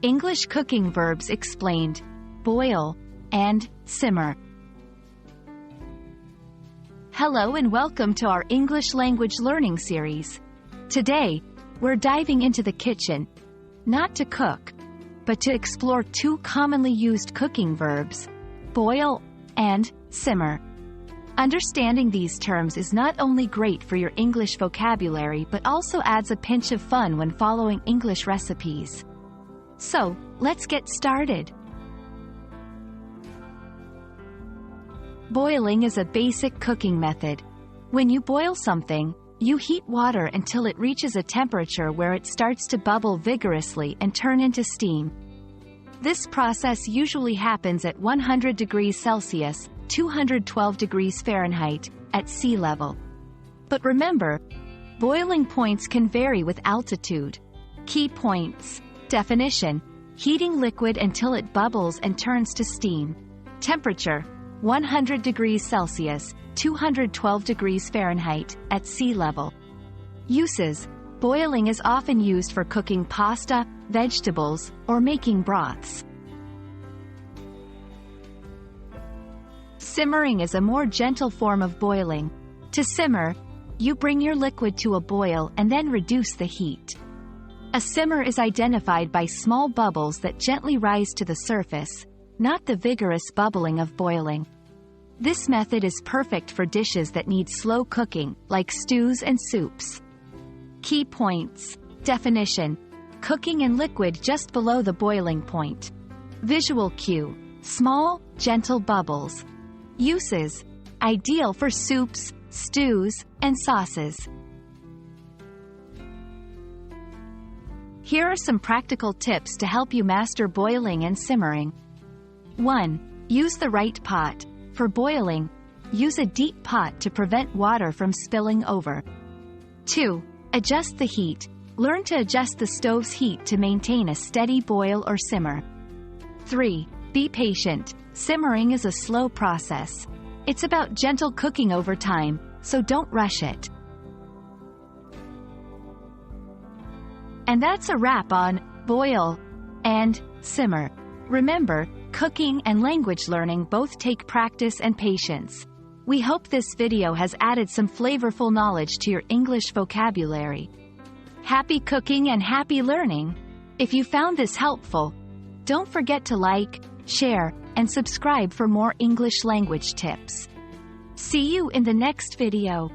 English cooking verbs explained: boil and simmer. Hello and welcome to our English language learning series. Today, we're diving into the kitchen, not to cook, but to explore two commonly used cooking verbs: boil and simmer. Understanding these terms is not only great for your English vocabulary but also adds a pinch of fun when following English recipes. So, let's get started. Boiling is a basic cooking method. When you boil something, you heat water until it reaches a temperature where it starts to bubble vigorously and turn into steam. This process usually happens at 100 degrees Celsius, 212 degrees Fahrenheit, at sea level. But remember, boiling points can vary with altitude. Key points. Definition: heating liquid until it bubbles and turns to steam. Temperature: 100 degrees Celsius, 212 degrees Fahrenheit, at sea level. Uses: boiling is often used for cooking pasta, vegetables, or making broths. Simmering is a more gentle form of boiling. To simmer, you bring your liquid to a boil and then reduce the heat. A simmer is identified by small bubbles that gently rise to the surface, not the vigorous bubbling of boiling. This method is perfect for dishes that need slow cooking, like stews and soups. Key points. Definition: cooking in liquid just below the boiling point. Visual cue: small, gentle bubbles. Uses: ideal for soups, stews, and sauces. Here are some practical tips to help you master boiling and simmering. 1. Use the right pot. For boiling, use a deep pot to prevent water from spilling over. 2. Adjust the heat. Learn to adjust the stove's heat to maintain a steady boil or simmer. 3. Be patient. Simmering is a slow process. It's about gentle cooking over time, so don't rush it. And that's a wrap on boil and simmer. Remember, cooking and language learning both take practice and patience. We hope this video has added some flavorful knowledge to your English vocabulary. Happy cooking and happy learning! If you found this helpful, don't forget to like, share, and subscribe for more English language tips. See you in the next video.